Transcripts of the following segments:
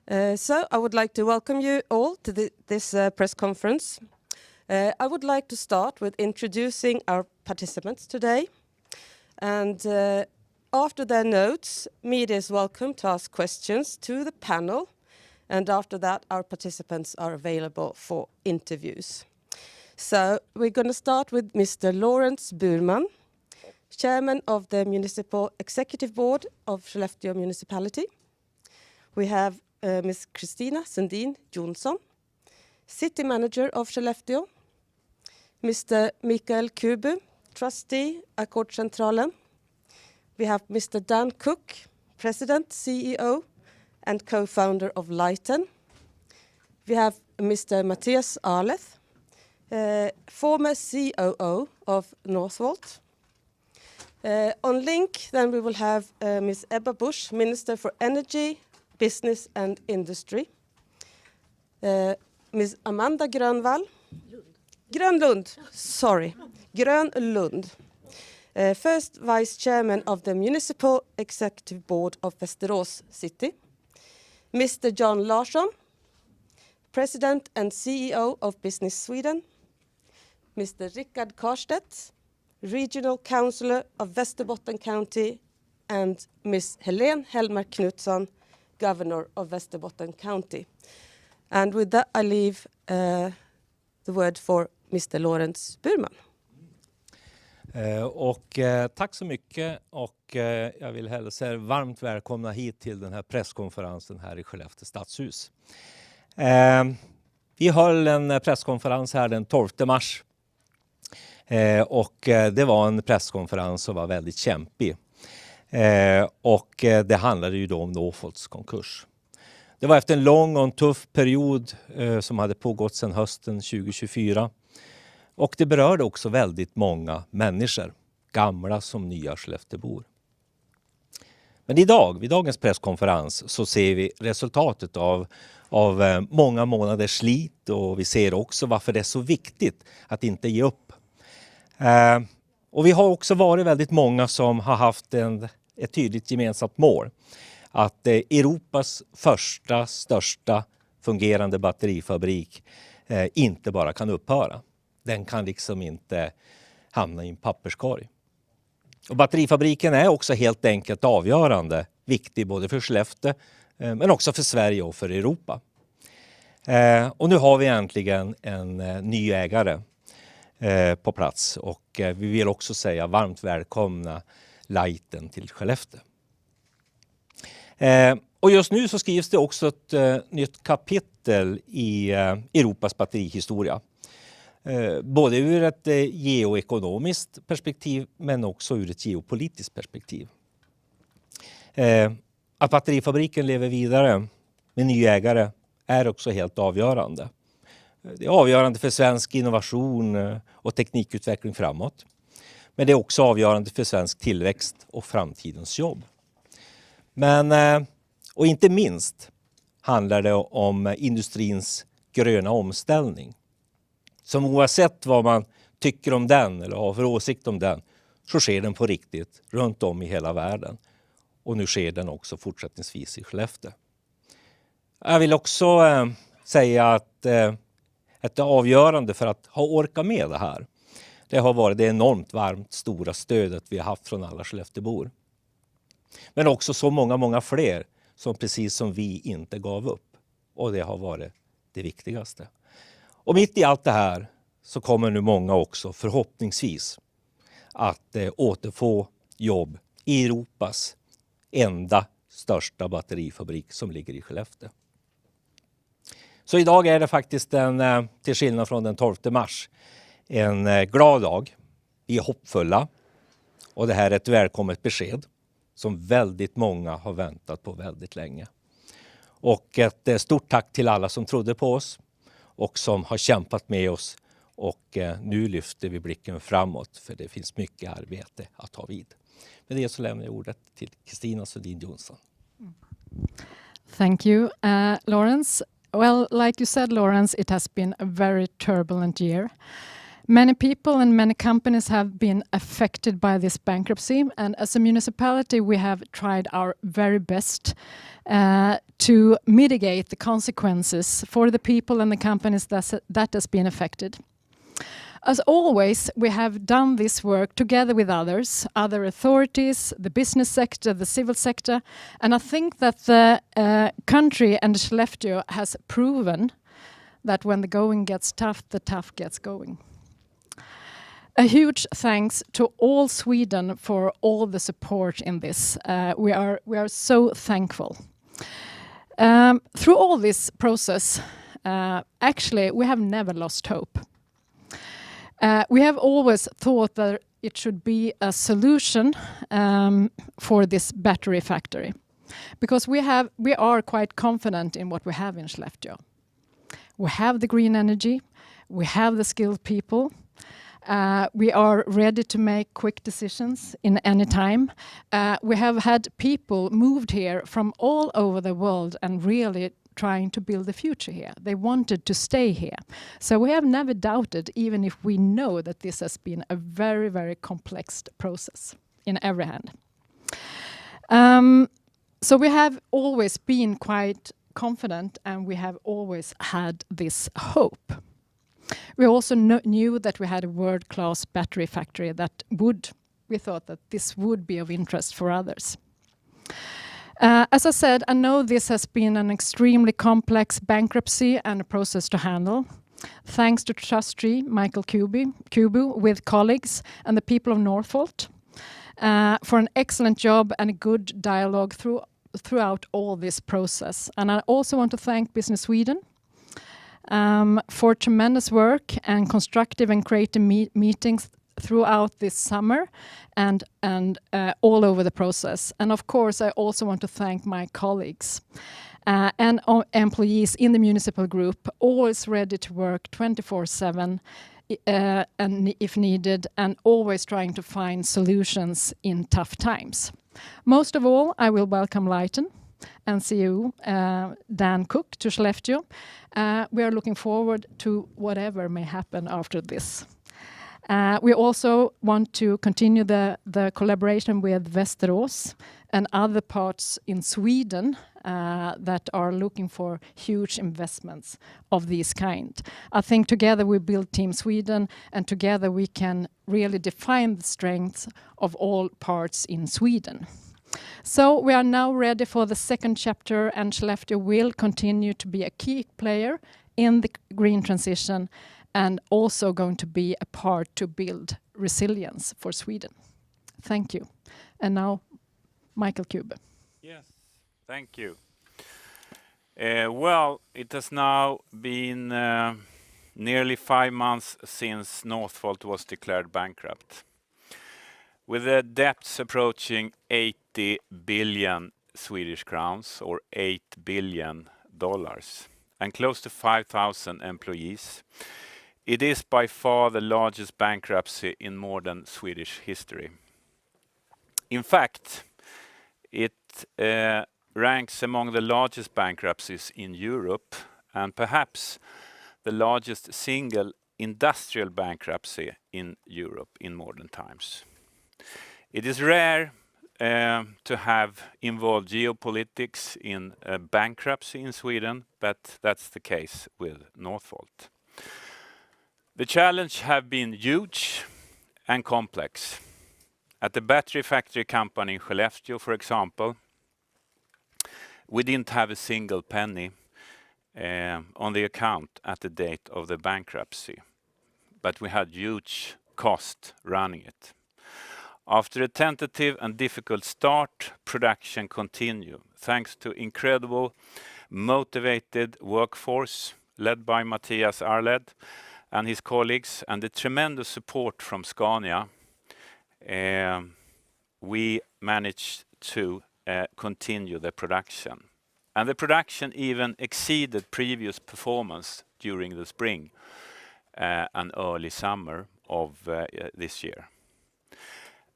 So I would like to welcome you all to this press conference. I would like to start with introducing our participants today. And after their notes, media is welcome to ask questions to the panel. And after that, our participants are available for interviews. So we're going to start with Mr. Lawrence Burman, Chairman of the Municipal Executive Board of Skellefteå Municipality. We have Ms. Kristina Sundin Jonsson, City Manager of Skellefteå. Mr. Mikael Kubu, Trustee, Ackordscentralen. We have Mr. Dan Cook, President, CEO, and co-founder of Lyten. We have Mr. Mattias Arleth, former COO of Northvolt. On link, then we will have Ms. Ebba Busch, Minister for Energy, Business and Industry. Ms. Amanda Grönlund, first Vice Chairman of the Municipal Executive Board of Västerås City. Mr. John Larsson, President and CEO of Business Sweden. Mr. Rickard Karstedt, Regional Councillor of Västerbotten County, and Ms. Helene Hellmark Knutsson, Governor of Västerbotten County. And with that, I leave the word for Mr. Lawrence Burman. Tack så mycket och jag vill hälsa er varmt välkomna hit till den här presskonferensen här i Skellefteå stadshus. Vi höll en presskonferens här den 12 mars och det var en presskonferens som var väldigt kämpig. Och det handlade ju då om Northvolts konkurs. Det var efter en lång och en tuff period som hade pågått sedan hösten 2024. Och det berörde också väldigt många människor, gamla som nya Skellefteåbor. Men idag, vid dagens presskonferens, så ser vi resultatet av många månaders slit och vi ser också varför det är så viktigt att inte ge upp. Och vi har också varit väldigt många som har haft ett tydligt gemensamt mål. Att Europas första, största fungerande batterifabrik inte bara kan upphöra. Den kan liksom inte hamna i en papperskorg. Och batterifabriken är också helt enkelt avgörande, viktig både för Skellefteå men också för Sverige och för Europa. Och nu har vi äntligen en ny ägare på plats och vi vill också säga varmt välkomna Lyten till Skellefteå. Och just nu så skrivs det också ett nytt kapitel i Europas batterihistoria. Både ur ett geoekonomiskt perspektiv men också ur ett geopolitiskt perspektiv. Att batterifabriken lever vidare med ny ägare är också helt avgörande. Det är avgörande för svensk innovation och teknikutveckling framåt. Men det är också avgörande för svensk tillväxt och framtidens jobb. Och inte minst handlar det om industrins gröna omställning. Som oavsett vad man tycker om den eller har för åsikt om den så sker den på riktigt runt om i hela världen. Och nu sker den också fortsättningsvis i Skellefteå. Jag vill också säga att det avgörande för att ha orkat med det här. Det har varit det enormt varmt stora stödet vi har haft från alla Skellefteåbor. Men också så många fler som precis som vi inte gav upp. Och det har varit det viktigaste. Och mitt i allt det här så kommer nu många också förhoppningsvis att återfå jobb i Europas enda största batterifabrik som ligger i Skellefteå. Så idag är det faktiskt till skillnad från den 12 mars, en glad dag. Vi är hoppfulla och det här är ett välkommet besked som väldigt många har väntat på väldigt länge. Och ett stort tack till alla som trodde på oss och som har kämpat med oss. Och nu lyfter vi blicken framåt för det finns mycket arbete att ta vid. Med det så lämnar jag ordet till Kristina Sundin Jonsson. Thank you, Lawrence. Well, like you said, Lawrence, it has been a very turbulent year. Many people and many companies have been affected by this bankruptcy, and as a municipality we have tried our very best to mitigate the consequences for the people and the companies that has been affected. As always, we have done this work together with others, other authorities, the business sector, the civil sector, and I think that the country and Skellefteå has proven that when the going gets tough, the tough gets going. A huge thanks to all Sweden for all the support in this. We are so thankful. Through all this process, actually, we have never lost hope. We have always thought that it should be a solution for this battery factory, because we are quite confident in what we have in Skellefteå. We have the green energy, we have the skilled people, we are ready to make quick decisions in any time. We have had people moved here from all over the world and really trying to build a future here. They wanted to stay here. So we have never doubted, even if we know that this has been a very, very complex process in every hand. So we have always been quite confident, and we have always had this hope. We also knew that we had a world-class battery factory we thought that this would be of interest for others. As I said, I know this has been an extremely complex bankruptcy and a process to handle. Thanks to trustee Michael Kubu with colleagues and the people of Northvolt for an excellent job and a good dialogue throughout all this process. And I also want to thank Business Sweden for tremendous work and constructive and creative meetings throughout this summer and all over the process. And of course, I also want to thank my colleagues and employees in the municipal group, always ready to work 24/7 and if needed, and always trying to find solutions in tough times. Most of all, I will welcome Lyten and CEO Dan Cook to Skellefteå. We are looking forward to whatever may happen after this. We also want to continue the collaboration with Västerås and other parts in Sweden that are looking for huge investments of this kind. I think together we build Team Sweden, and together we can really define the strengths of all parts in Sweden. So we are now ready for the second chapter, and Skellefteå will continue to be a key player in the green transition and also going to be a part to build resilience for Sweden. Thank you. And now, Michael Kube. Yes, thank you. Well, it has now been nearly 5 months since Northvolt was declared bankrupt. With the debts approaching 80 billion Swedish crowns or $8 billion and close to 5,000 employees, it is by far the largest bankruptcy in modern Swedish history. In fact, it ranks among the largest bankruptcies in Europe and perhaps the largest single industrial bankruptcy in Europe in modern times. It is rare to have involved geopolitics in a bankruptcy in Sweden, but that's the case with Northvolt. The challenge have been huge and complex. At the battery factory company in Skellefteå, for example, we didn't have a single penny on the account at the date of the bankruptcy, but we had huge cost running it. After a tentative and difficult start, production continued, thanks to incredible, motivated workforce led by Mattias Arled and his colleagues, and the tremendous support from Scania. We managed to continue the production. And the production even exceeded previous performance during the spring and early summer of this year.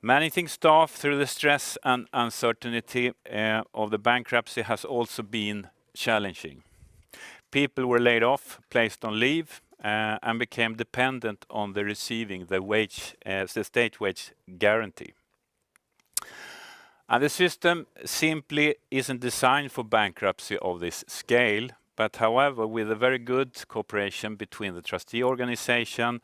Managing staff through the stress and uncertainty of the bankruptcy has also been challenging. People were laid off, placed on leave, and became dependent on the receiving the state wage guarantee. And the system simply isn't designed for bankruptcy of this scale, but however, with a very good cooperation between the trustee organization,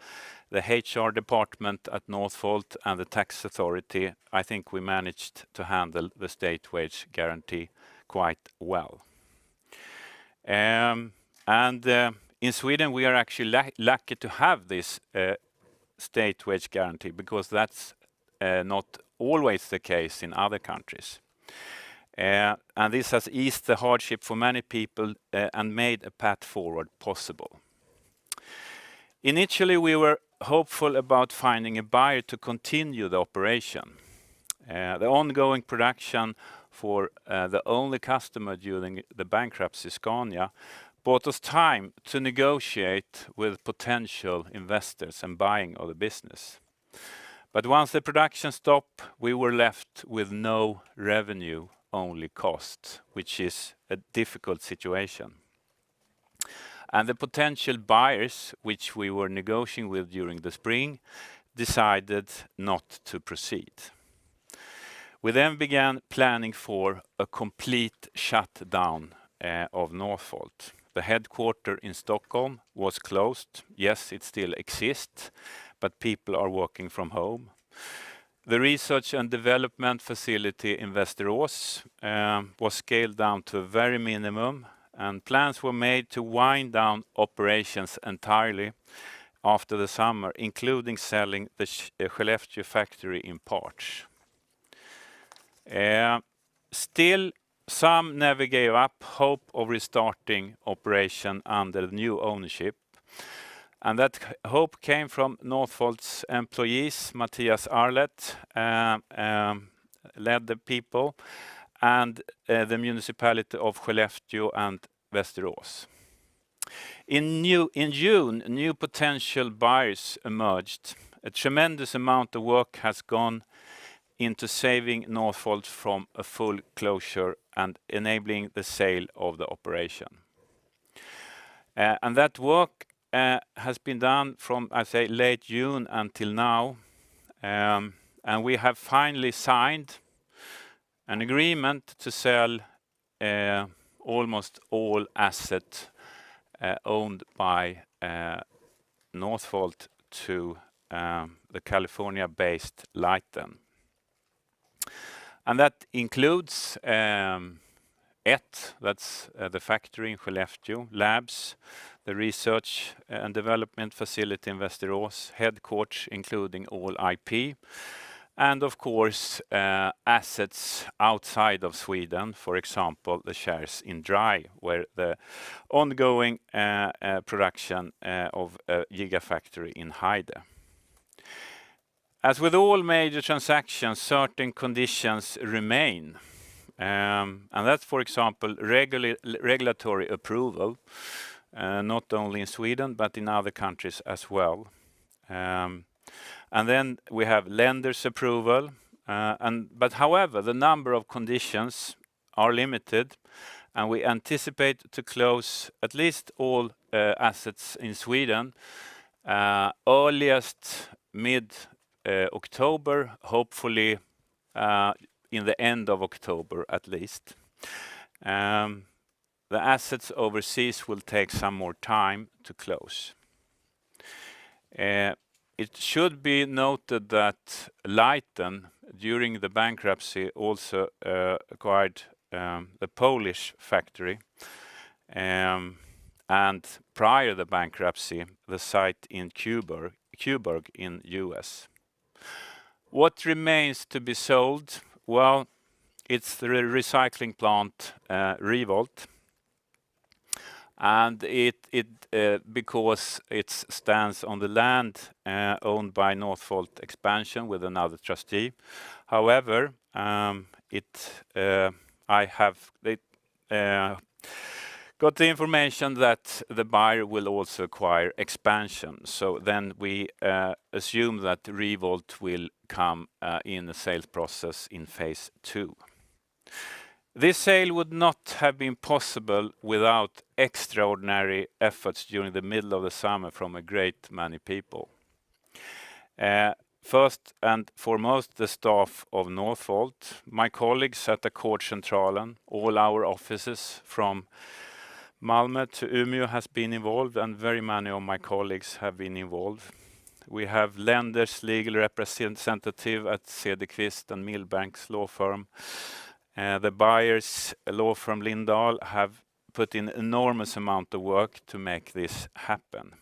the HR department at Northvolt and the tax authority, I think we managed to handle the state wage guarantee quite well. In Sweden, we are actually lucky to have this state wage guarantee because that's not always the case in other countries. And this has eased the hardship for many people and made a path forward possible. Initially, we were hopeful about finding a buyer to continue the operation. The ongoing production for the only customer during the bankruptcy, Scania, bought us time to negotiate with potential investors and buying of the business. But once the production stopped, we were left with no revenue, only cost, which is a difficult situation. And the potential buyers, which we were negotiating with during the spring, decided not to proceed. We then began planning for a complete shutdown of Northvolt. The headquarters in Stockholm was closed. Yes, it still exists, but people are working from home. The research and development facility in Västerås was scaled down to a very minimum, and plans were made to wind down operations entirely after the summer, including selling the Skellefteå factory in parts. Still, some never gave up hope of restarting operation under the new ownership. And that hope came from Northvolt's employees. Mattias Arlet led the people, and the municipality of Skellefteå and Västerås. In June, new potential buyers emerged. A tremendous amount of work has gone into saving Northvolt from a full closure and enabling the sale of the operation. And that work has been done from, I say, late June until now. And we have finally signed an agreement to sell almost all assets owned by Northvolt to the California-based Lyten. And that includes that's the factory in Skellefteå, labs, the research and development facility in Västerås, headquarters including all IP, and of course assets outside of Sweden, for example the shares in Dry, where the ongoing production of a gigafactory in Heide. As with all major transactions, certain conditions remain. And that's, for example, regulatory approval, not only in Sweden, but in other countries as well. And then we have lenders' approval. But however, the number of conditions are limited, and we anticipate to close at least all assets in Sweden earliest mid-October, hopefully in the end of October at least. The assets overseas will take some more time to close. It should be noted that Lyten, during the bankruptcy, also acquired the Polish factory, and prior to the bankruptcy, the site in Coburg in US. What remains to be sold? Well, it's the recycling plant Revolt, and because it stands on the land owned by Northvolt Expansion with another trustee. However, I have got the information that the buyer will also acquire Expansion. So then we assume that Revolt will come in the sales process in phase 2. This sale would not have been possible without extraordinary efforts during the middle of the summer from a great many people. First and foremost, the staff of Northvolt, my colleagues at Ackordscentralen, all our offices from Malmö to Umeå has been involved, and very many of my colleagues have been involved. We have lenders, legal representative at Cederqvist and Milbank's law firm. The buyers law firm Lindahl have put in enormous amount of work to make this happen.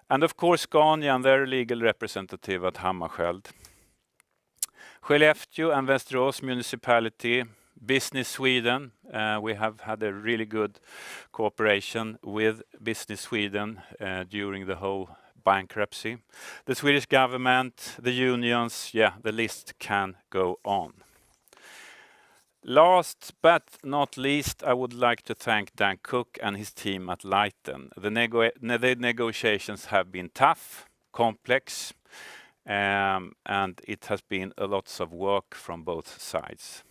And of course Scania and their legal representative at Hammarskjöld. Skellefteå and Västerås Municipality, Business Sweden, we have had a really good cooperation with Business Sweden during the whole bankruptcy. The Swedish government, the unions, the list can go on. Last but not least, I would like to thank Dan Cook and his team at Lyten. The negotiations have been tough, complex, and it has been a lot of work from both sides.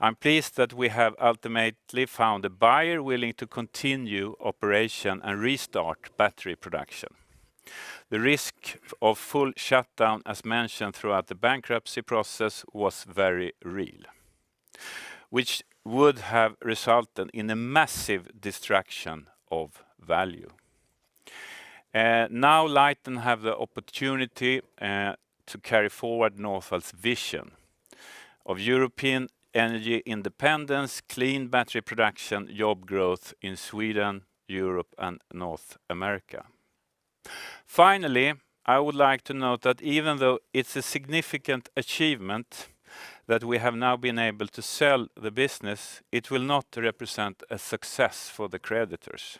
I'm pleased that we have ultimately found a buyer willing to continue operation and restart battery production. The risk of full shutdown, as mentioned throughout the bankruptcy process, was very real, which would have resulted in a massive destruction of value. Now Lyten have the opportunity to carry forward Northvolt's vision of European energy independence, clean battery production, job growth in Sweden, Europe and North America. Finally, I would like to note that even though it's a significant achievement that we have now been able to sell the business, it will not represent a success for the creditors.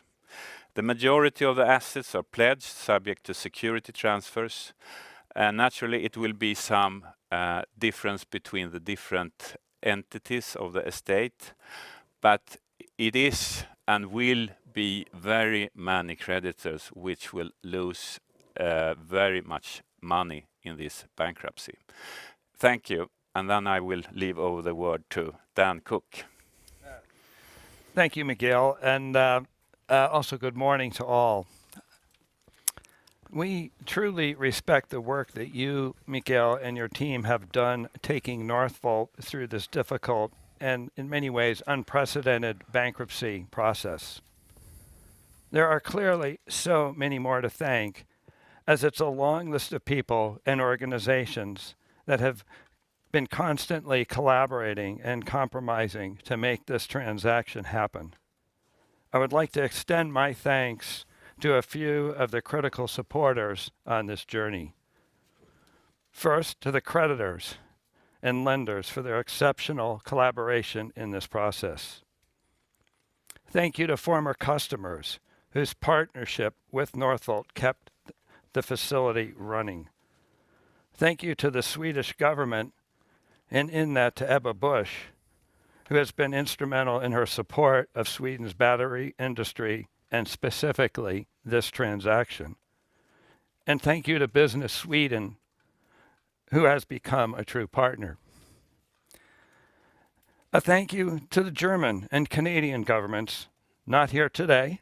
The majority of the assets are pledged, subject to security transfers, and naturally it will be some difference between the different entities of the estate, but it is and will be very many creditors which will lose very much money in this bankruptcy. Thank you. And then I will leave over the word to Dan Cook. Thank you, Miguel, and also good morning to all. We truly respect the work that you, Miguel, and your team have done taking Northvolt through this difficult and in many ways unprecedented bankruptcy process. There are clearly so many more to thank, as it's a long list of people and organizations that have been constantly collaborating and compromising to make this transaction happen. I would like to extend my thanks to a few of the critical supporters on this journey. First, to the creditors and lenders for their exceptional collaboration in this process. Thank you to former customers whose partnership with Northvolt kept the facility running. Thank you to the Swedish government, and in that to Ebba Busch, who has been instrumental in her support of Sweden's battery industry and specifically this transaction. And thank you to Business Sweden, who has become a true partner. A thank you to the German and Canadian governments, not here today,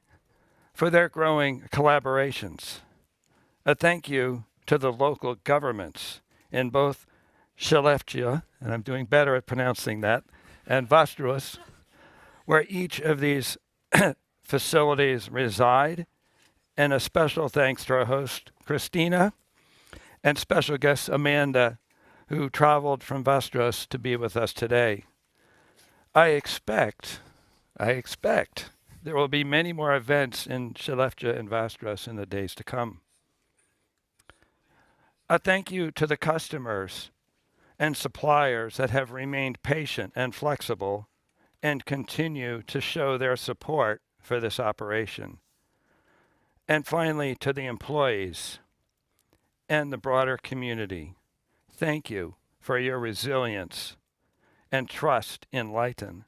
for their growing collaborations. A thank you to the local governments in both Skellefteå, and I'm doing better at pronouncing that, and Västerås, where each of these facilities reside, and a special thanks to our host, Christina, and special guest Amanda, who traveled from Västerås to be with us today. I expect there will be many more events in Skellefteå and Västerås in the days to come. A thank you to the customers and suppliers that have remained patient and flexible and continue to show their support for this operation. And finally, to the employees and the broader community, thank you for your resilience and trust in Lyten.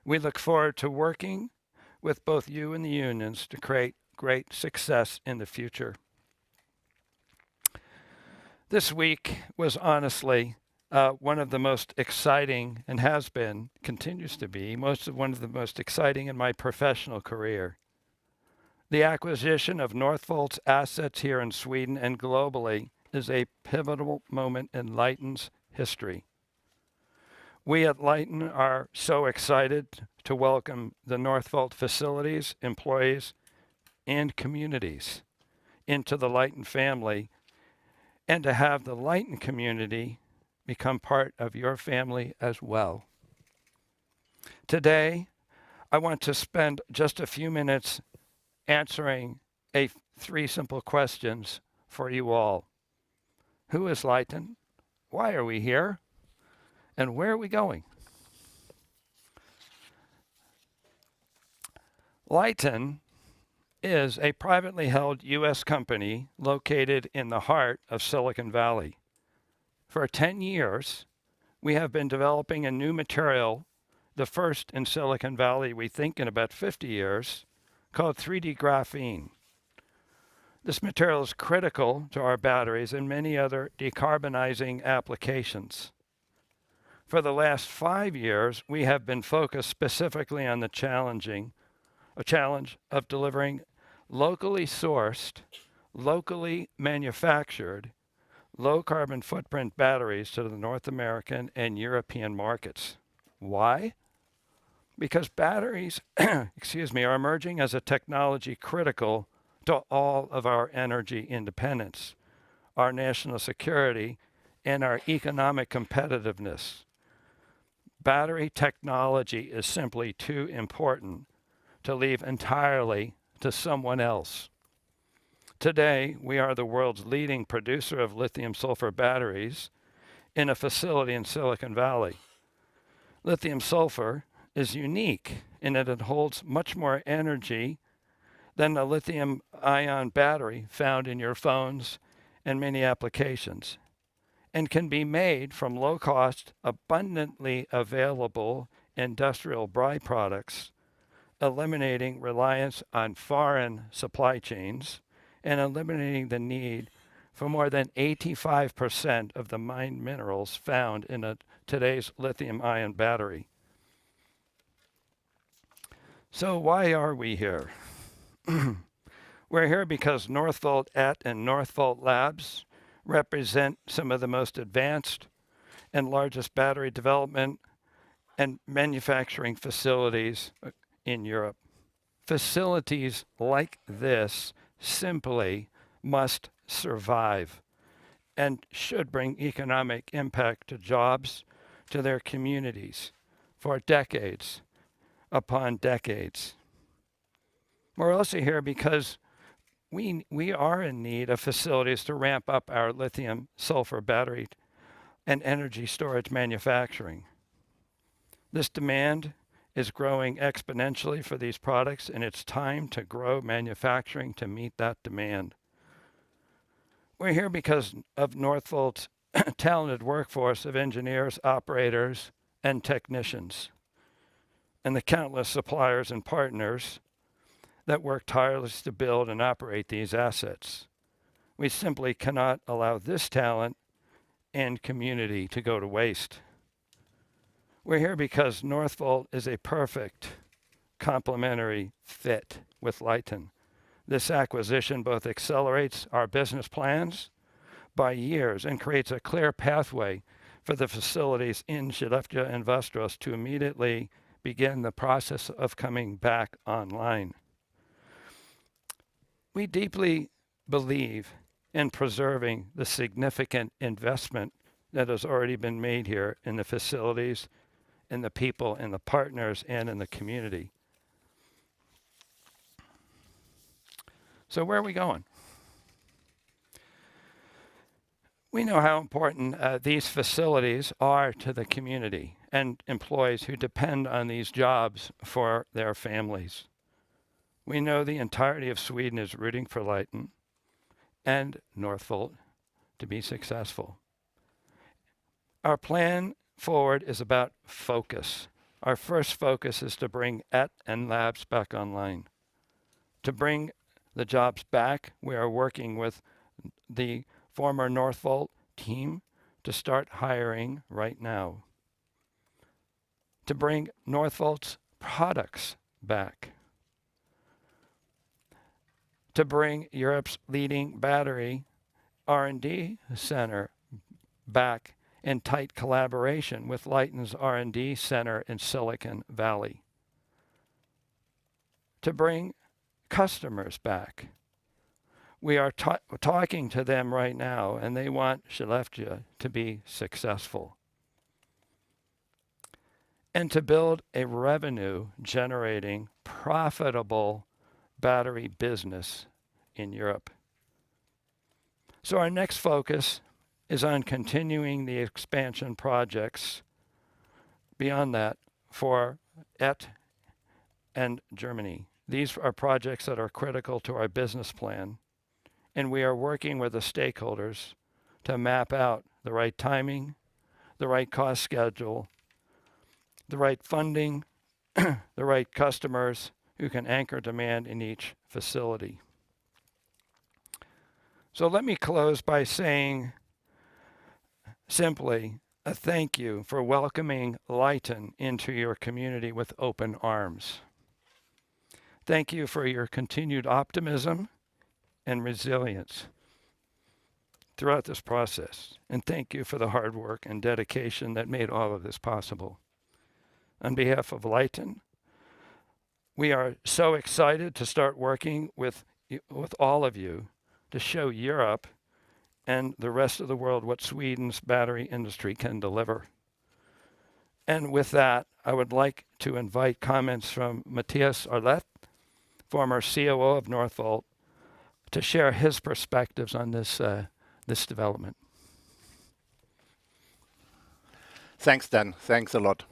We look forward to working with both you and the unions to create great success in the future. This week was honestly one of the most exciting, and has been, continues to be, one of the most exciting in my professional career. The acquisition of Northvolt's assets here in Sweden and globally is a pivotal moment in Lyten's history. We at Lyten are so excited to welcome the Northvolt facilities, employees, and communities into the Lyten family, and to have the Lyten community become part of your family as well. Today, I want to spend just a few minutes answering three simple questions for you all. Who is Lyten? Why are we here? And where are we going? Lyten is a privately held U.S. company located in the heart of Silicon Valley. For 10 years, we have been developing a new material, the first in Silicon Valley, we think in about 50 years, called 3D graphene. This material is critical to our batteries and many other decarbonizing applications. For the last 5 years, we have been focused specifically on the challenge of delivering locally sourced, locally manufactured, low carbon footprint batteries to the North American and European markets. Why? Because batteries, are emerging as a technology critical to all of our energy independence, our national security, and our economic competitiveness. Battery technology is simply too important to leave entirely to someone else. Today, we are the world's leading producer of lithium sulfur batteries in a facility in Silicon Valley. Lithium sulfur is unique in that it holds much more energy than a lithium ion battery found in your phones and many applications, and can be made from low-cost, abundantly available industrial byproducts, eliminating reliance on foreign supply chains and eliminating the need for more than 85% of the mined minerals found in today's lithium-ion battery. So why are we here? We're here because Northvolt and Northvolt Labs represent some of the most advanced and largest battery development and manufacturing facilities in Europe. Facilities like this simply must survive and should bring economic impact to jobs, to their communities for decades upon decades. We're also here because we are in need of facilities to ramp up our lithium sulfur battery and energy storage manufacturing. This demand is growing exponentially for these products, and it's time to grow manufacturing to meet that demand. We're here because of Northvolt's talented workforce of engineers, operators, and technicians, and the countless suppliers and partners that work tirelessly to build and operate these assets. We simply cannot allow this talent and community to go to waste. We're here because Northvolt is a perfect complementary fit with Lyten. This acquisition both accelerates our business plans by years and creates a clear pathway for the facilities in Skellefteå and Västerås to immediately begin the process of coming back online. We deeply believe in preserving the significant investment that has already been made here in the facilities, in the people, in the partners, and in the community. So where are we going? We know how important these facilities are to the community and employees who depend on these jobs for their families. We know the entirety of Sweden is rooting for Lyten and Northvolt to be successful. Our plan forward is about focus. Our first focus is to bring ET and Labs back online. To bring the jobs back, we are working with the former Northvolt team to start hiring right now. To bring Northvolt's products back. To bring Europe's leading battery R&D center back in tight collaboration with Lyten's R&D center in Silicon Valley. To bring customers back. We are talking to them right now, and they want Skellefteå to be successful. And to build a revenue-generating, profitable battery business in Europe. So our next focus is on continuing the expansion projects beyond that for ET and Germany. These are projects that are critical to our business plan, and we are working with the stakeholders to map out the right timing, the right cost schedule, the right funding, the right customers who can anchor demand in each facility. So let me close by saying simply a thank you for welcoming Lyten into your community with open arms. Thank you for your continued optimism and resilience throughout this process. And thank you for the hard work and dedication that made all of this possible. On behalf of Lyten, we are so excited to start working with all of you to show Europe and the rest of the world what Sweden's battery industry can deliver. And with that, I would like to invite comments from Mattias Arlett, former COO of Northvolt, to share his perspectives on this development. Thanks, Dan. Thanks a lot.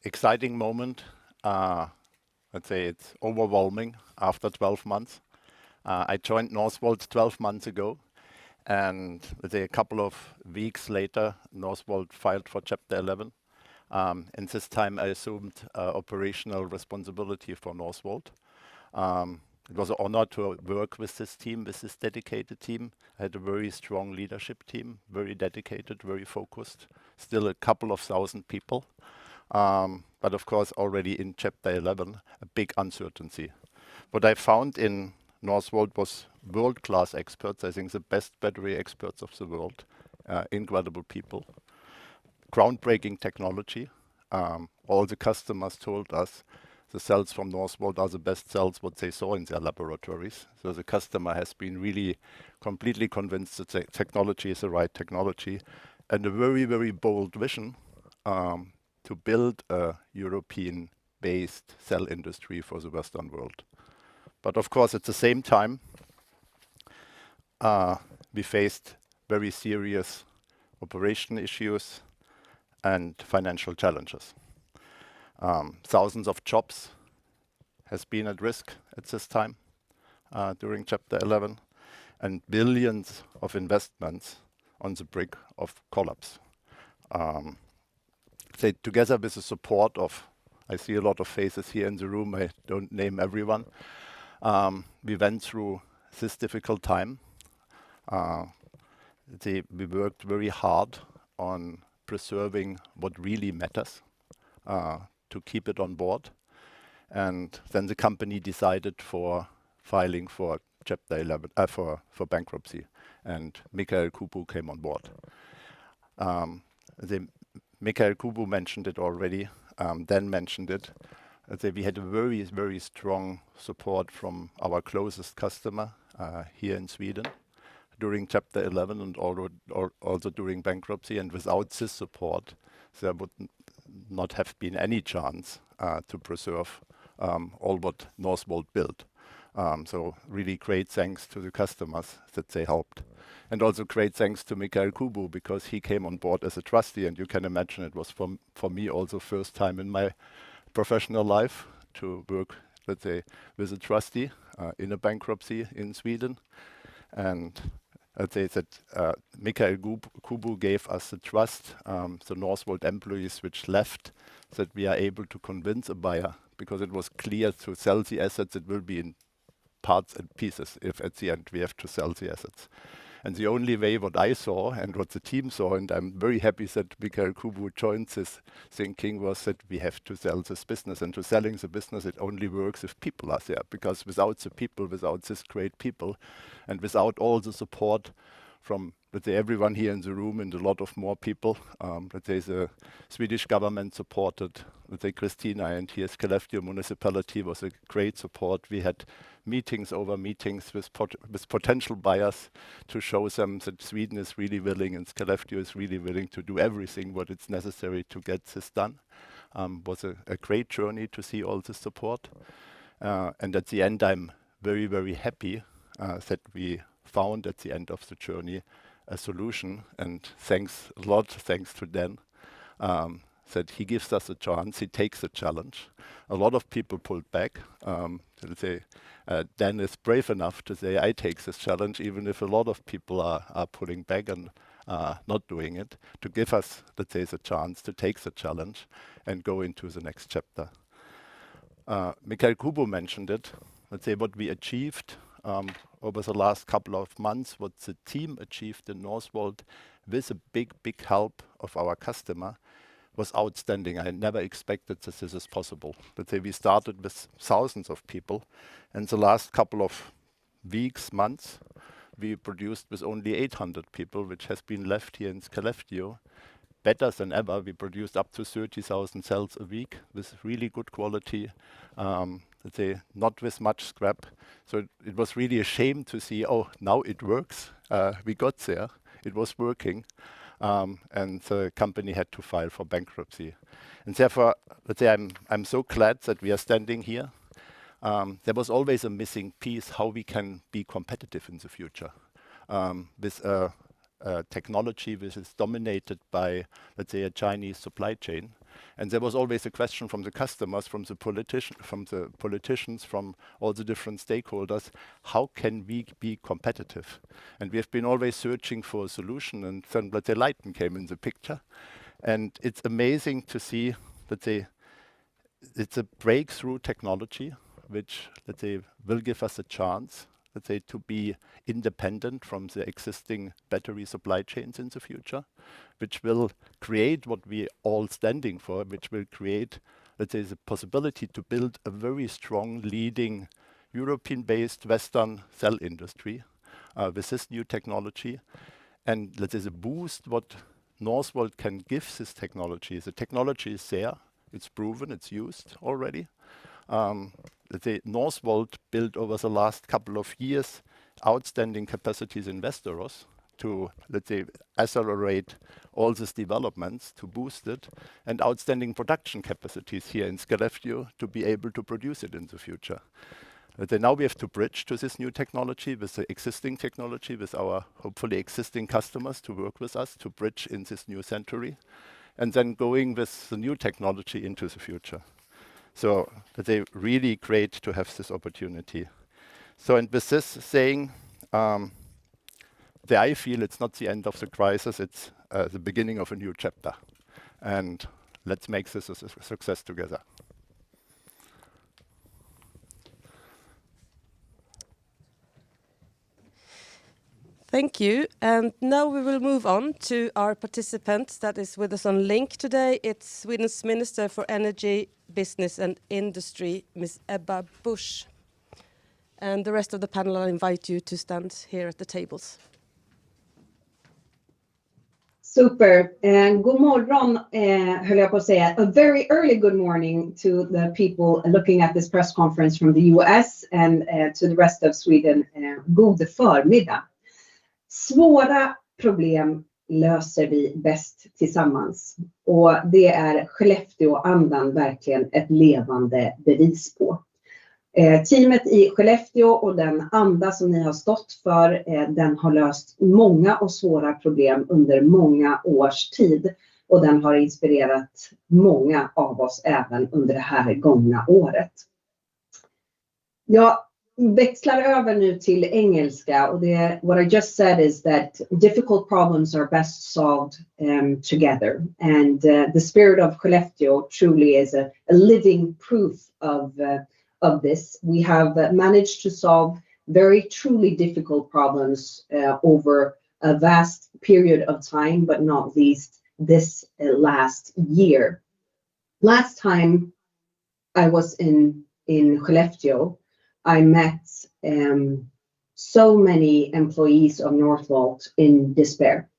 Exciting moment. Let's say it's overwhelming after 12 months. I joined Northvolt 12 months ago, and let's say a couple of weeks later, Northvolt filed for Chapter 11. And this time I assumed operational responsibility for Northvolt. It was an honor to work with this team, with this dedicated team. I had a very strong leadership team, very dedicated, very focused. Still a couple of thousand people. But of course, already in Chapter 11, a big uncertainty. What I found in Northvolt was world-class experts, I think the best battery experts of the world, incredible people, groundbreaking technology. All the customers told us the cells from Northvolt are the best cells what they saw in their laboratories. So the customer has been really completely convinced that the technology is the right technology, and a very, very bold vision to build a European-based cell industry for the Western world. But of course, at the same time, we faced very serious operation issues and financial challenges. Thousands of jobs has been at risk at this time during Chapter 11, and billions of investments on the brink of collapse. Together with the support of, I see a lot of faces here in the room, I don't name everyone, we went through this difficult time. We worked very hard on preserving what really matters, to keep it on board. And then the company decided for filing for Chapter 11, for bankruptcy, and Mikael Kubu came on board. Mikael Kubu mentioned it already, Dan mentioned it. We had a very, very strong support from our closest customer here in Sweden during Chapter 11 and also during bankruptcy. And without this support, there would not have been any chance to preserve all what Northvolt built. So really great thanks to the customers that they helped. And also great thanks to Mikael Kubu, because he came on board as a trustee, and you can imagine it was for me also first time in my professional life to work, let's say, with a trustee in a bankruptcy in Sweden. And I'd say that Mikael Kubu gave us the trust, the Northvolt employees which left, that we are able to convince a buyer, because it was clear to sell the assets, it will be in parts and pieces if at the end we have to sell the assets. And the only way what I saw and what the team saw, and I'm very happy that Mikael Kubu joined this thinking, was that we have to sell this business. And to selling the business, it only works if people are there. Because without the people, without this great people, and without all the support from, let's say, everyone here in the room and a lot of more people, let's say the Swedish government supported, let's say Christina, and here Skellefteå Municipality was a great support. We had meetings over meetings with potential buyers to show them that Sweden is really willing and Skellefteå is really willing to do everything what it's necessary to get this done. Was a great journey to see all this support. And at the end, I'm very, very happy that we found at the end of the journey a solution, and thanks a lot, thanks to Dan, that he gives us a chance, he takes the challenge. A lot of people pulled back. Let's say Dan is brave enough to say, I take this challenge, even if a lot of people are pulling back and not doing it, to give us, let's say, the chance to take the challenge and go into the next chapter. Mikael Kubu mentioned it. Let's say what we achieved over the last couple of months, what the team achieved in Northvolt with a big, big help of our customer was outstanding. I never expected that this is possible. Let's say we started with thousands of people, and the last couple of weeks, months, we produced with only 800 people, which has been left here in Skellefteå. Better than ever. We produced up to 30,000 cells a week with really good quality. Let's say not with much scrap. So it was really a shame to see, oh, now it works. We got there. It was working. And the company had to file for bankruptcy. And therefore, let's say I'm so glad that we are standing here. There was always a missing piece how we can be competitive in the future. With technology which is dominated by, let's say, a Chinese supply chain. And there was always a question from the customers, from the politicians, from all the different stakeholders, how can we be competitive? And we have been always searching for a solution, and then, let's say, Lyten came in the picture. And it's amazing to see, let's say, it's a breakthrough technology, which, let's say, will give us a chance, let's say, to be independent from the existing battery supply chains in the future, which will create what we all standing for, which will create, let's say, the possibility to build a very strong leading European-based Western cell industry with this new technology. And let's say the boost what Northvolt can give this technology. The technology is there, it's proven, it's used already. Let's say Northvolt built over the last couple of years outstanding capacities in Västerås to, let's say, accelerate all these developments, to boost it, and outstanding production capacities here in Skellefteå to be able to produce it in the future. Now we have to bridge to this new technology with the existing technology, with our hopefully existing customers to work with us to bridge in this new century, and then going with the new technology into the future. So they really great to have this opportunity. So, and with this saying, I feel it's not the end of the crisis, it's the beginning of a new chapter. And let's make this a success together. Thank you. And now we will move on to our participant that is with us on link today. It's Sweden's Minister for Energy, Business and Industry, Ms. Ebba Busch. And the rest of the panel, I invite you to stand here at the tables. Super. God morgon, höll jag på att säga. A very early good morning to the people looking at this press conference from the US and to the rest of Sweden. God förmiddag. Svåra problem löser vi bäst tillsammans. Och det är Skellefteå-andan verkligen ett levande bevis på. Teamet i Skellefteå och den anda som ni har stått för, den har löst många och svåra problem under många års tid. Och den har inspirerat många av oss även under det här gångna året. Jag växlar över nu till engelska och what I just said is that difficult problems are best solved together. And the spirit of Skellefteå truly is a living proof of this. We have managed to solve very truly difficult problems over a vast period of time, but not least this last year. Last time I was in Skellefteå, I met so many employees of Northvolt in despair.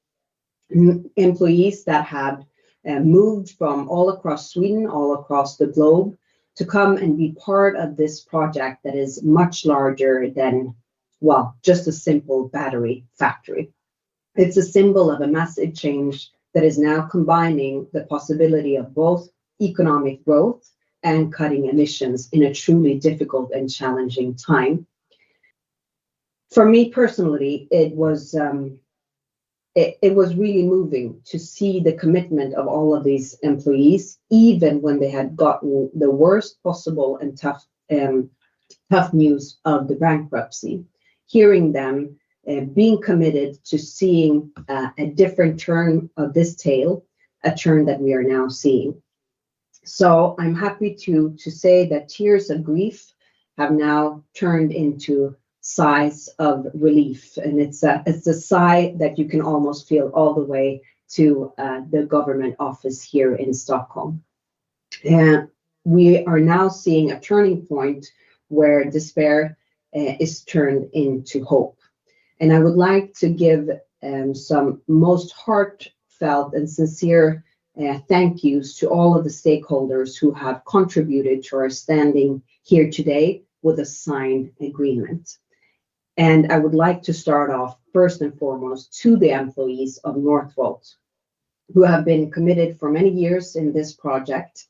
Employees that had moved from all across Sweden, all across the globe, to come and be part of this project that is much larger than, well, just a simple battery factory. It's a symbol of a massive change that is now combining the possibility of both economic growth and cutting emissions in a truly difficult and challenging time. For me personally, it was really moving to see the commitment of all of these employees, even when they had gotten the worst possible and tough news of the bankruptcy. Hearing them being committed to seeing a different turn of this tale, a turn that we are now seeing. So I'm happy to say that tears of grief have now turned into sighs of relief, and it's a sigh that you can almost feel all the way to the government office here in Stockholm. And we are now seeing a turning point where despair is turned into hope. And I would like to give some most heartfelt and sincere thank yous to all of the stakeholders who have contributed to our standing here today with a signed agreement. And I would like to start off first and foremost to the employees of Northvolt, who have been committed for many years in this project,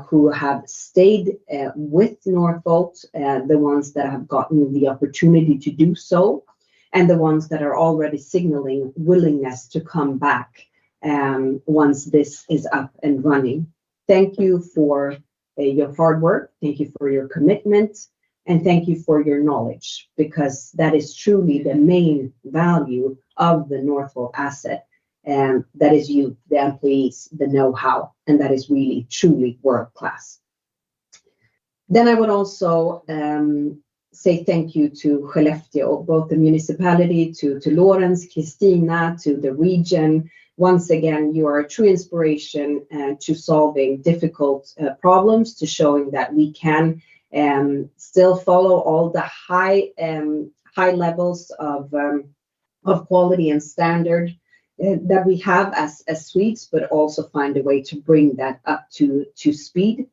who have stayed with Northvolt, the ones that have gotten the opportunity to do so, and the ones that are already signaling willingness to come back once this is up and running. Thank you for your hard work. Thank you for your commitment. And thank you for your knowledge, because that is truly the main value of the Northvolt asset. And that is you, the employees, the know-how, and that is really, truly world-class. Then I would also say thank you to Skellefteå, both the municipality, to Lawrence, Kristina, to the region. Once again, you are a true inspiration to solving difficult problems, to showing that we can still follow all the high levels of quality and standard that we have as Swedes, but also find a way to bring that up to speed.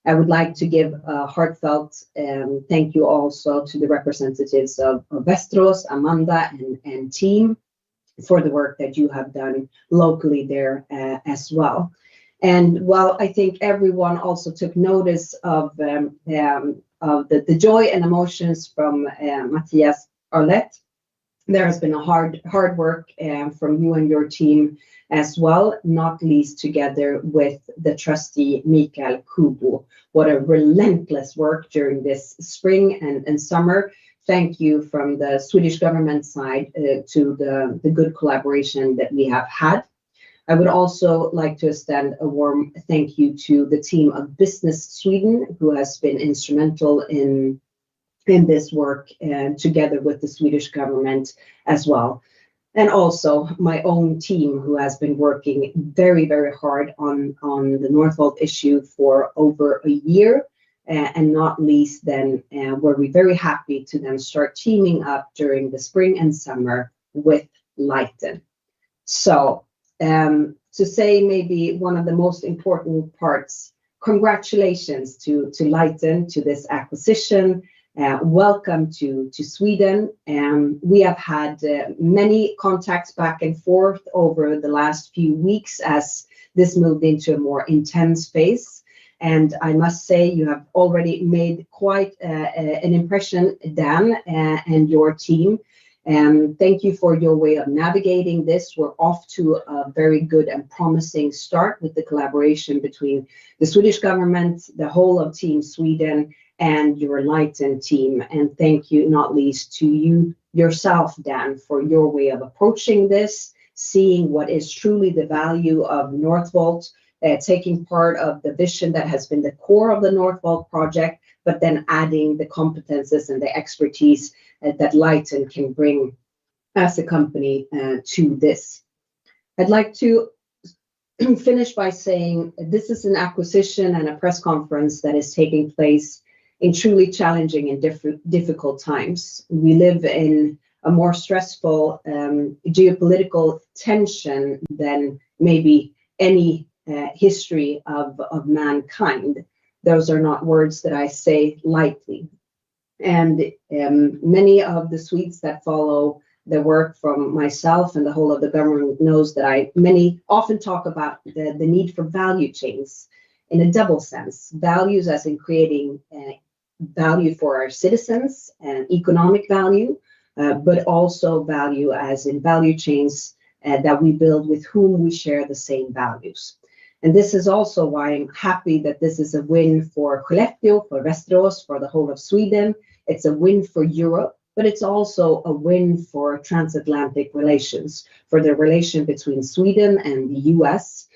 I would like to give a heartfelt thank you also to the representatives of Västerås, Amanda and team, for the work that you have done locally there as well. And while I think everyone also took notice of the joy and emotions from Matthias Arlett, there has been a hard work from you and your team as well, not least together with the trustee Mikael Kubo. What a relentless work during this spring and summer. Thank you from the Swedish government side to the good collaboration that we have had. I would also like to extend a warm thank you to the team of Business Sweden, who has been instrumental in this work together with the Swedish government as well. And also my own team, who has been working very, very hard on the Northvolt issue for over a year. And not least then, were we very happy to then start teaming up during the spring and summer with Lyten. So to say maybe one of the most important parts, congratulations to Lyten, to this acquisition. Welcome to Sweden. We have had many contacts back and forth over the last few weeks as this moved into a more intense phase. And I must say, you have already made quite an impression, Dan, and your team. Thank you for your way of navigating this. We're off to a very good and promising start with the collaboration between the Swedish government, the whole of Team Sweden, and your Lyten team. And thank you, not least, to you yourself, Dan, for your way of approaching this, seeing what is truly the value of Northvolt, taking part of the vision that has been the core of the Northvolt project, but then adding the competences and the expertise that Lyten can bring as a company to this. I'd like to finish by saying this is an acquisition and a press conference that is taking place in truly challenging and difficult times. We live in a more stressful geopolitical tension than maybe any history of mankind. Those are not words that I say lightly. And many of the Swedes that follow the work from myself and the whole of the government knows that many often talk about the need for value chains in a double sense. Values as in creating value for our citizens and economic value, but also value as in value chains that we build with whom we share the same values. And this is also why I'm happy that this is a win for Skellefteå, for Västerås, for the whole of Sweden. It's a win for Europe, but it's also a win for transatlantic relations, for the relation between Sweden and the US,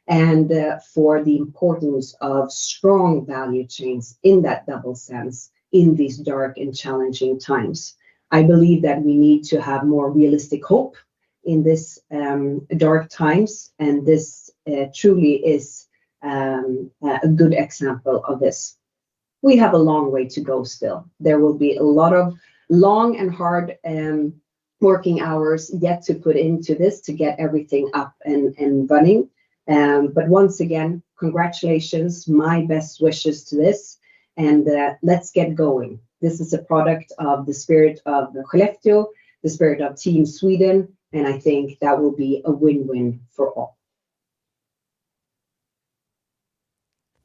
and for the importance of strong value chains in that double sense in these dark and challenging times. I believe that we need to have more realistic hope in this dark times, and this truly is a good example of this. We have a long way to go still. There will be a lot of long and hard working hours yet to put into this to get everything up and running. But once again, congratulations, my best wishes to this, and let's get going. This is a product of the spirit of Skellefteå, the spirit of Team Sweden, and I think that will be a win-win for all.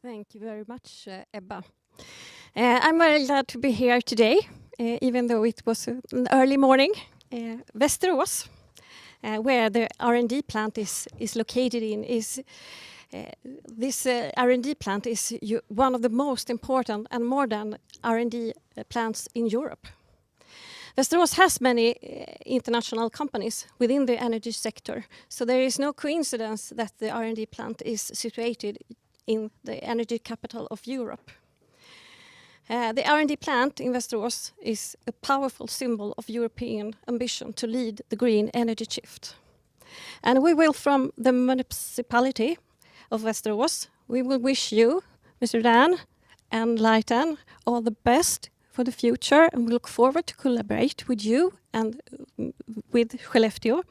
Thank you very much, Ebba. I'm very glad to be here today, even though it was an early morning. Västerås, where the R&D plant is located in, this R&D plant is one of the most important and modern R&D plants in Europe. Västerås has many international companies within the energy sector, so there is no coincidence that the R&D plant is situated in the energy capital of Europe. The R&D plant in Västerås is a powerful symbol of European ambition to lead the green energy shift. And we will, from the Municipality of Västerås, we will wish you, Mr. Dan and Lyten, all the best for the future, and we look forward to collaborate with you and with Skellefteå.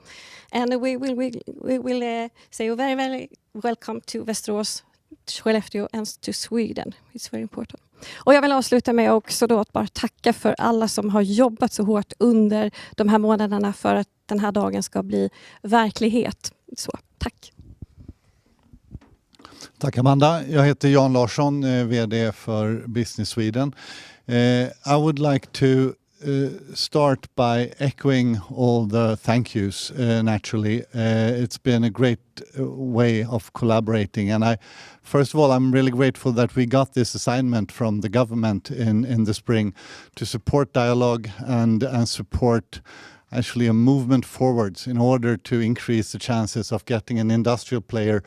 And we will say a very, very welcome to Västerås, Skellefteå and to Sweden. It's very important. Och jag vill avsluta med också då att bara tacka för alla som har jobbat så hårt under de här månaderna för att den här dagen ska bli verklighet. Så, tack. Tack Amanda. Jag heter Jan Larsson, vd för Business Sweden. I would like to start by echoing all the thank yous, naturally. It's been a great way of collaborating, and first of all, I'm really grateful that we got this assignment from the government in the spring to support dialogue and support actually a movement forwards in order to increase the chances of getting an industrial player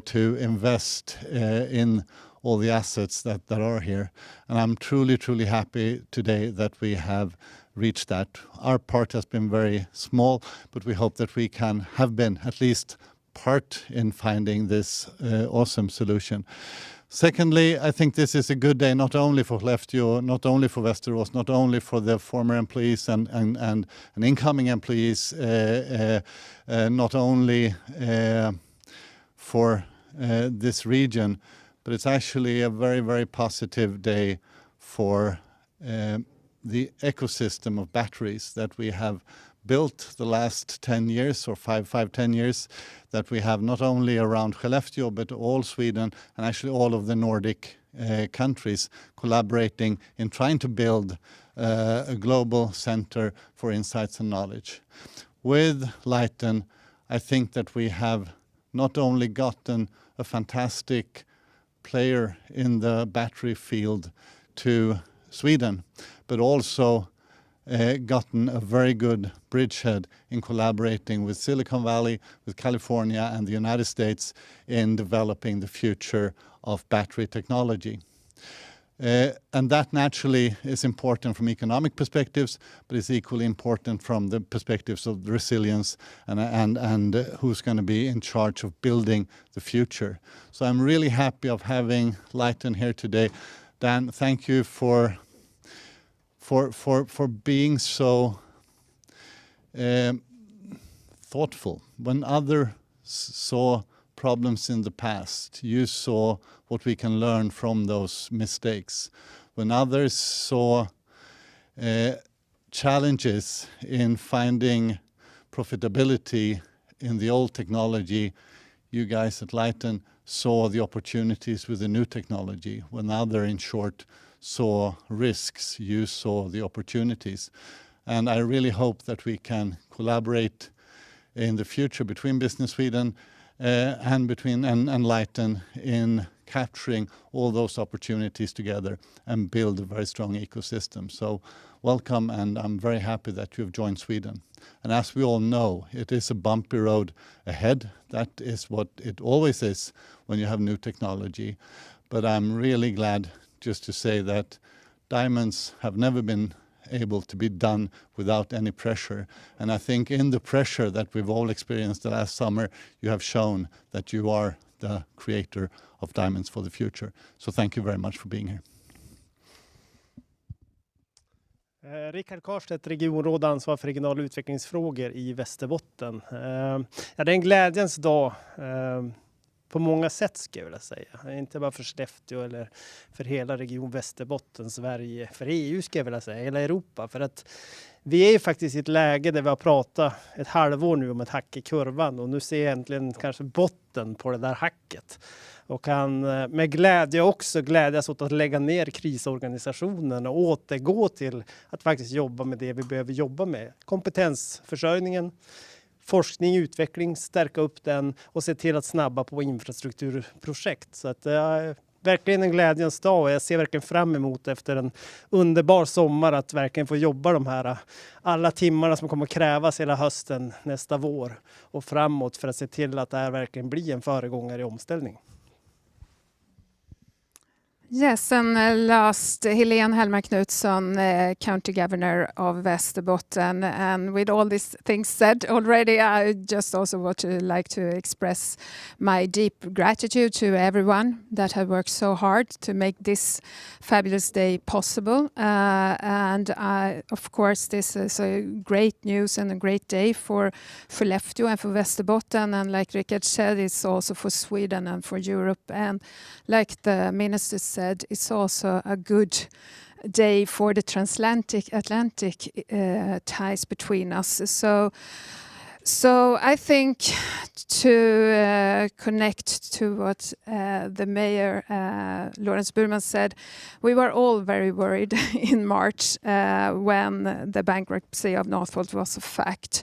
to invest in all the assets that are here. And I'm truly, truly happy today that we have reached that. Our part has been very small, but we hope that we can have been at least part in finding this awesome solution. Secondly, I think this is a good day not only for Skellefteå, not only for Västerås, not only for the former employees and incoming employees, not only for this region, but it's actually a very, very positive day for the ecosystem of batteries that we have built the last 10 years or 10 years, that we have not only around Skellefteå but all Sweden and actually all of the Nordic countries collaborating in trying to build a global center for insights and knowledge. With Lyten, I think that we have not only gotten a fantastic player in the battery field to Sweden, but also gotten a very good bridgehead in collaborating with Silicon Valley, with California and the United States in developing the future of battery technology. And that naturally is important from economic perspectives, but it's equally important from the perspectives of the resilience and who's going to be in charge of building the future. So I'm really happy of having Lyten here today. Dan, thank you for being so thoughtful. When others saw problems in the past, you saw what we can learn from those mistakes. When others saw challenges in finding profitability in the old technology, you guys at Lyten saw the opportunities with the new technology. When others, in short, saw risks, you saw the opportunities. And I really hope that we can collaborate in the future between Business Sweden and Lyten in capturing all those opportunities together and build a very strong ecosystem. So welcome, and I'm very happy that you've joined Sweden. And as we all know, it is a bumpy road ahead. That is what it always is when you have new technology. But I'm really glad just to say that diamonds have never been able to be done without any pressure. And I think in the pressure that we've all experienced the last summer, you have shown that you are the creator of diamonds for the future. So thank you very much for being here. Rickard Karstedt, regionråd ansvar för regionala utvecklingsfrågor i Västerbotten. Ja, det är en glädjens dag på många sätt, ska jag vilja säga. Inte bara för Skellefteå eller för hela region Västerbotten, Sverige, för EU ska jag vilja säga, hela Europa. För att vi är ju faktiskt i ett läge där vi har pratat ett halvår nu om ett hack i kurvan, och nu ser jag äntligen kanske botten på det där hacket. Och kan med glädje också glädjas åt att lägga ner krisorganisationen och återgå till att faktiskt jobba med det vi behöver jobba med. Kompetensförsörjningen, forskning, utveckling, stärka upp den och se till att snabba på infrastrukturprojekt. Så att det är verkligen en glädjens dag, och jag ser verkligen fram emot efter en underbar sommar att verkligen få jobba de här alla timmarna som kommer krävas hela hösten, nästa vår och framåt, för att se till att det här verkligen blir en föregångare i omställning. Yes, and last, Helene Hellman Knutsson, County Governor of Västerbotten. And with all these things said already, I just also want to like to express my deep gratitude to everyone that have worked so hard to make this fabulous day possible. And of course, this is a great news and a great day for Skellefteå and for Västerbotten. And like Rickard said, it's also for Sweden and for Europe. And like the minister said, it's also a good day for the transatlantic ties between us. So I think to connect to what the mayor, Lawrence Burman, said, we were all very worried in March when the bankruptcy of Northvolt was a fact.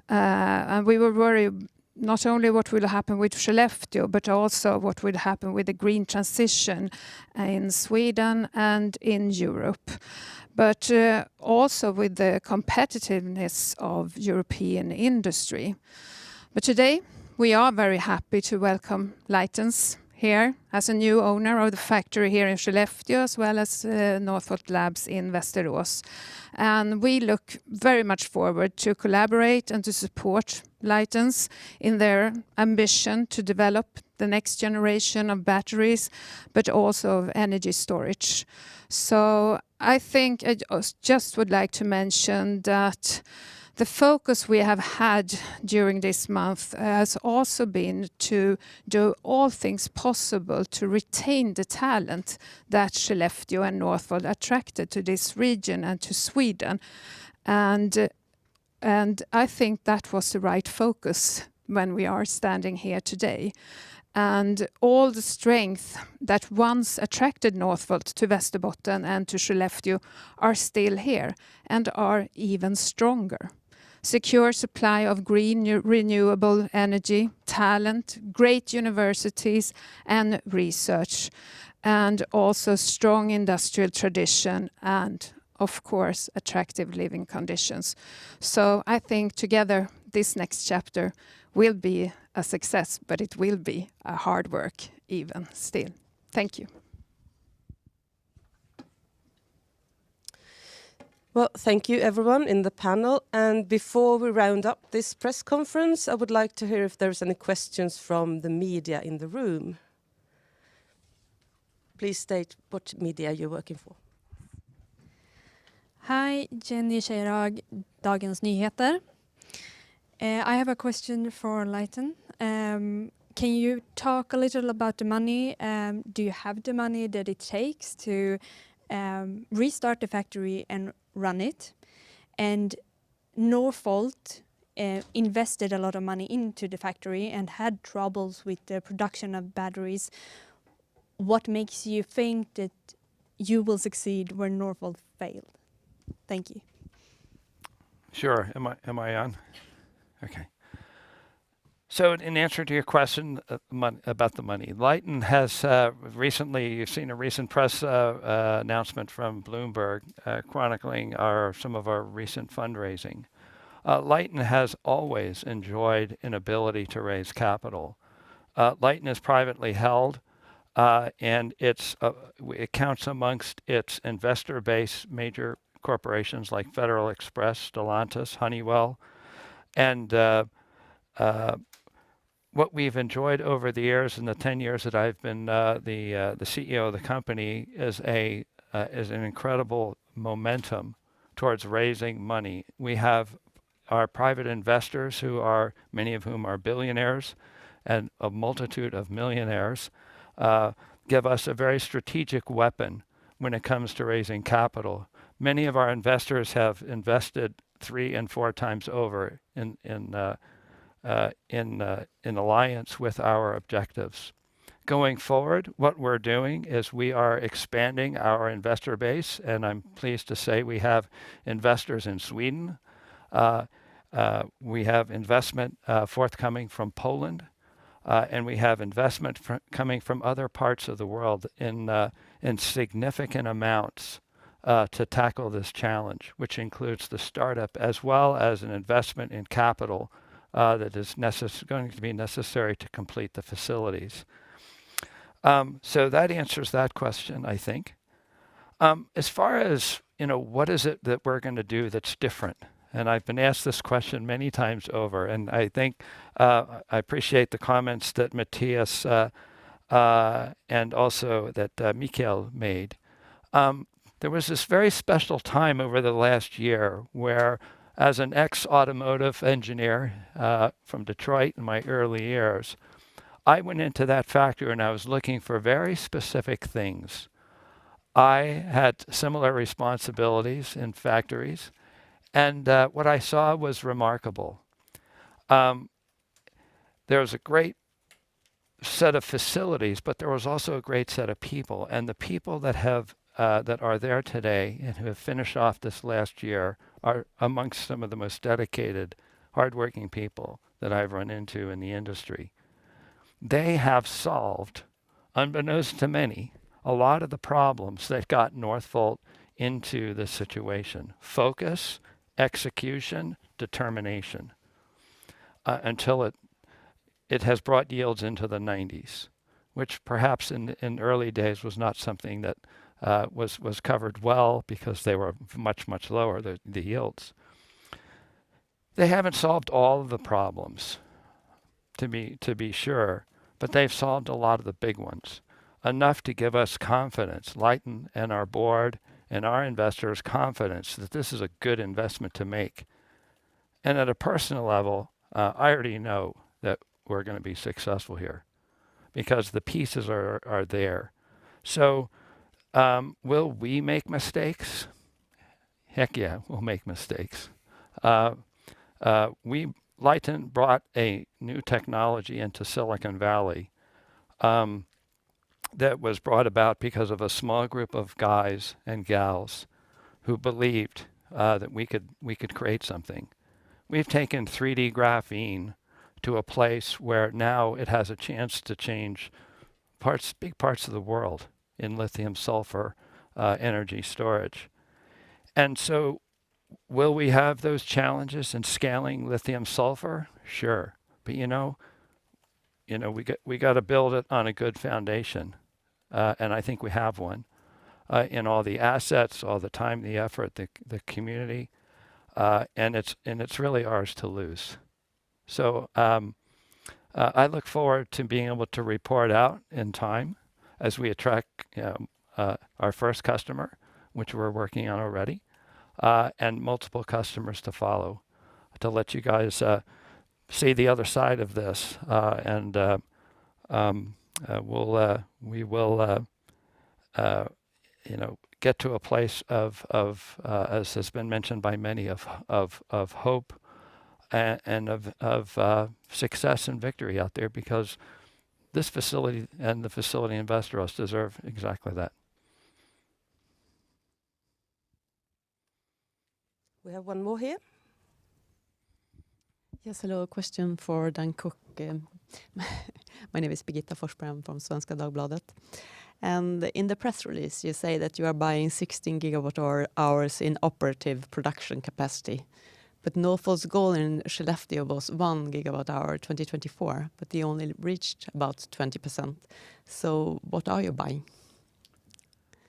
And we were worried not only what will happen with Skellefteå, but also what will happen with the green transition in Sweden and in Europe. But also with the competitiveness of European industry. But today, we are very happy to welcome Lytens here as a new owner of the factory here in Skellefteå, as well as Northvolt Labs in Västerås. And we look very much forward to collaborate and to support Lytens in their ambition to develop the next generation of batteries, but also of energy storage. So I think I just would like to mention that the focus we have had during this month has also been to do all things possible to retain the talent that Skellefteå and Northvolt attracted to this region and to Sweden. And I think that was the right focus when we are standing here today. And all the strength that once attracted Northvolt to Västerbotten and to Skellefteå are still here and are even stronger. Secure supply of green renewable energy, talent, great universities and research, and also strong industrial tradition and, of course, attractive living conditions. So I think together this next chapter will be a success, but it will be a hard work even still. Thank you. Well, thank you everyone in the panel. And before we round up this press conference, I would like to hear if there's any questions from the media in the room. Please state what media you're working for. Hi, Jenny Sheirag, Dagens Nyheter. I have a question for Lyten. Can you talk a little about the money? Do you have the money that it takes to restart the factory and run it? And Northvolt invested a lot of money into the factory and had troubles with the production of batteries. What makes you think that you will succeed where Northvolt failed? Thank you. Sure. Am I on? Okay. So in answer to your question about the money, Lyten has recently, you've seen a recent press announcement from Bloomberg chronicling some of our recent fundraising. Lyten has always enjoyed an ability to raise capital. Lyten is privately held, and it counts amongst its investor base major corporations like Federal Express, Stellantis, Honeywell, and what we've enjoyed over the years, in the 10 years that I've been the CEO of the company, is an incredible momentum towards raising money. We have our private investors, many of whom are billionaires, and a multitude of millionaires, give us a very strategic weapon when it comes to raising capital. Many of our investors have invested 3 and 4 times over in alliance with our objectives. Going forward, what we're doing is we are expanding our investor base, and I'm pleased to say we have investors in Sweden. We have investment forthcoming from Poland, and we have investment coming from other parts of the world in significant amounts to tackle this challenge, which includes the startup as well as an investment in capital that is going to be necessary to complete the facilities. So that answers that question, I think. As far as, what is it that we're going to do that's different? And I've been asked this question many times over, and I think I appreciate the comments that Matthias and also that Mikael made. There was this very special time over the last year where, as an ex-automotive engineer from Detroit in my early years, I went into that factory and I was looking for very specific things. I had similar responsibilities in factories, and what I saw was remarkable. There was a great set of facilities, but there was also a great set of people, and the people that are there today and who have finished off this last year are amongst some of the most dedicated, hardworking people that I've run into in the industry. They have solved, unbeknownst to many, a lot of the problems that got Northvolt into this situation. Focus, execution, determination, until it has brought yields into the 90s, which perhaps in early days was not something that was covered well because they were much, much lower, the yields. They haven't solved all of the problems, to be sure, but they've solved a lot of the big ones, enough to give us confidence, Lyten and our board and our investors confidence that this is a good investment to make. And at a personal level, I already know that we're going to be successful here because the pieces are there. So will we make mistakes? Heck yeah, we'll make mistakes. Lyten brought a new technology into Silicon Valley that was brought about because of a small group of guys and gals who believed that we could create something. We've taken 3D graphene to a place where now it has a chance to change big parts of the world in lithium sulfur energy storage. And so will we have those challenges in scaling lithium sulfur? Sure. But we got to build it on a good foundation. And I think we have one. in all the assets, all the time, the effort, the community, and it's really ours to lose. So I look forward to being able to report out in time as we attract our first customer, which we're working on already, and multiple customers to follow, to let you guys see the other side of this, and we will get to a place of as has been mentioned by many, of hope and of success and victory out there, because this facility and the facility in Västerås deserve exactly that. We have one more here. Yes, hello. A question for Dan Cook. My name is Birgitta Forsberg. I'm from Svenska Dagbladet. And in the press release, you say that you are buying 16 gigawatt hours in operative production capacity. But Northvolt's goal in Skellefteå was 1 gigawatt hour 2024, but they only reached about 20%. So what are you buying?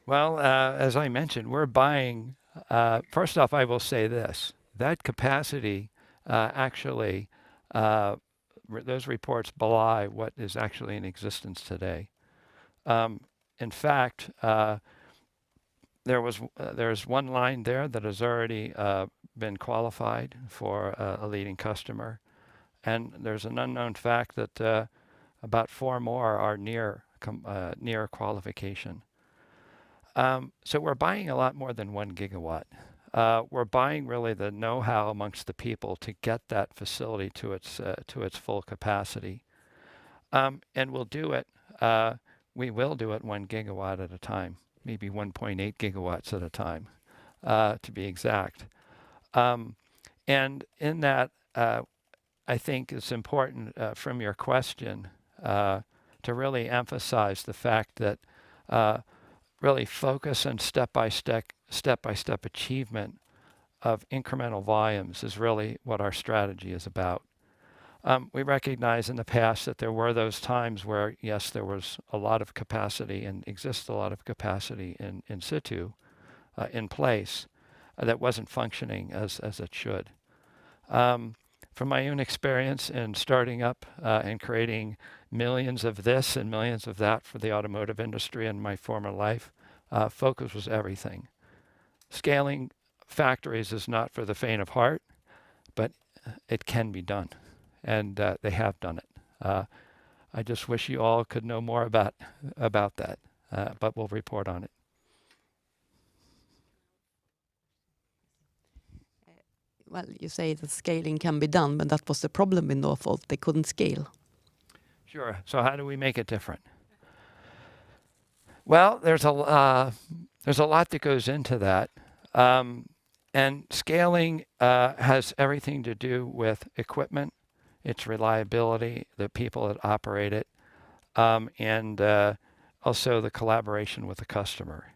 Well, as I mentioned, we're buying, first off, I will say this, that capacity actually, those reports belie what is actually in existence today. In fact, there's one line there that has already been qualified for a leading customer, and there's an unknown fact that about 4 more are near qualification. So we're buying a lot more than 1 gigawatt. We're buying really the know-how amongst the people to get that facility to its full capacity, and we'll do it. We will do it 1 gigawatt at a time, maybe 1.8 gigawatts at a time, to be exact. And in that, I think it's important from your question to really emphasize the fact that really focus on step-by-step achievement of incremental volumes is really what our strategy is about. We recognize in the past that there were those times where, yes, there was a lot of capacity and exists a lot of capacity in situ, in place, that wasn't functioning as it should. From my own experience in starting up and creating millions of this and millions of that for the automotive industry in my former life, focus was everything. Scaling factories is not for the faint of heart, but it can be done. And they have done it. I just wish you all could know more about that, but we'll report on it. Well, you say that scaling can be done, but that was the problem with Northvolt. They couldn't scale. Sure. So how do we make it different? Well, there's a lot that goes into that. And scaling has everything to do with equipment, its reliability, the people that operate it, and also the collaboration with the customer.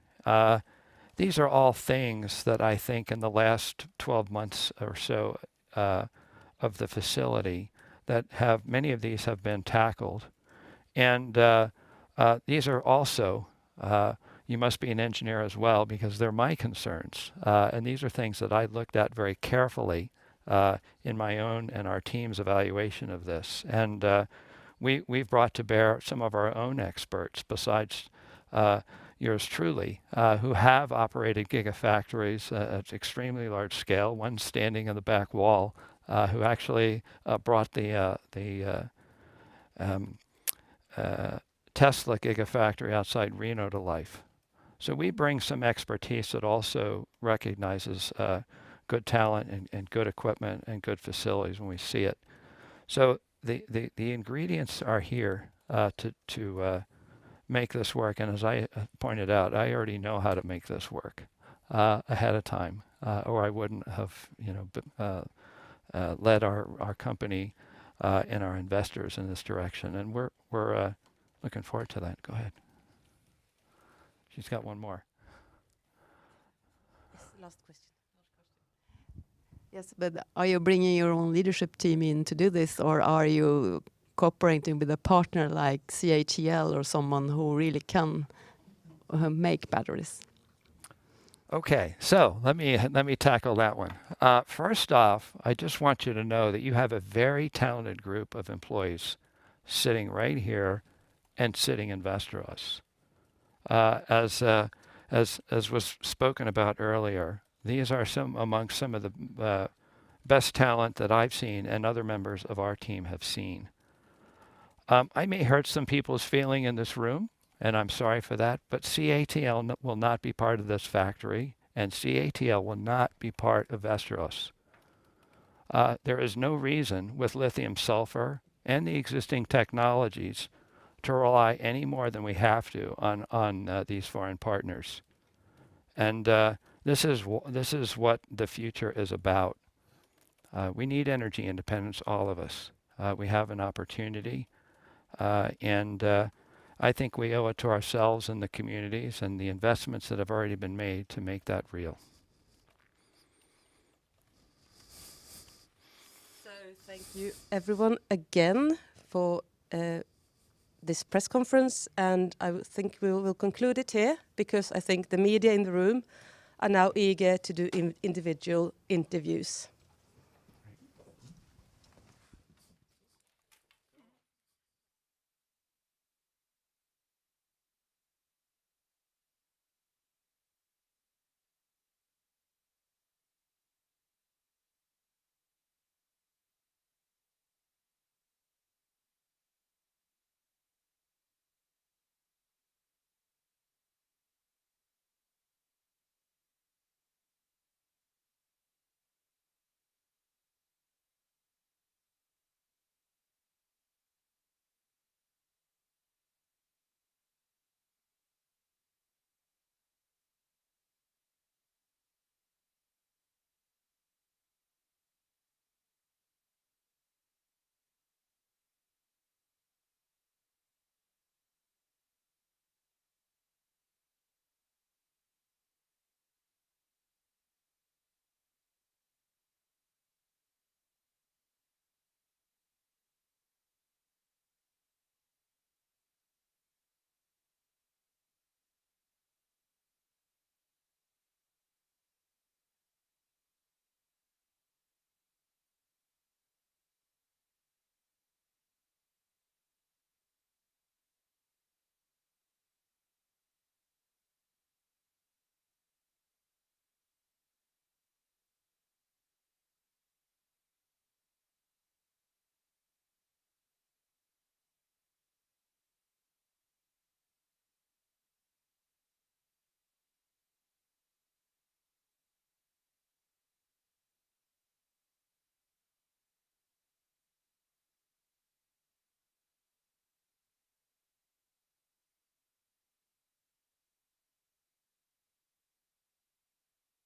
These are all things that I think in the last 12 months or so of the facility that many of these have been tackled. And these are also, you must be an engineer as well, because they're my concerns. And these are things that I looked at very carefully in my own and our team's evaluation of this. And we've brought to bear some of our own experts, besides yours truly, who have operated gigafactories at extremely large scale, one standing in the back wall, who actually brought the Tesla gigafactory outside Reno to life. So we bring some expertise that also recognizes good talent and good equipment and good facilities when we see it. So the ingredients are here to make this work. And as I pointed out, I already know how to make this work ahead of time, or I wouldn't have led our company and our investors in this direction. And we're looking forward to that. Go ahead. She's got one more. Yes, last question. Yes, but are you bringing your own leadership team in to do this, or are you cooperating with a partner like CATL or someone who really can make batteries? Okay, so let me tackle that one. First off, I just want you to know that you have a very talented group of employees sitting right here and sitting in Västerås. As was spoken about earlier, these are among some of the best talent that I've seen and other members of our team have seen. I may hurt some people's feeling in this room, and I'm sorry for that, but CATL will not be part of this factory, and CATL will not be part of Västerås. There is no reason with lithium sulfur and the existing technologies to rely any more than we have to on these foreign partners. And this is what the future is about. We need energy independence, all of us. We have an opportunity, and I think we owe it to ourselves and the communities and the investments that have already been made to make that real. So thank you everyone again for this press conference, and I think we will conclude it here because I think the media in the room are now eager to do individual interviews.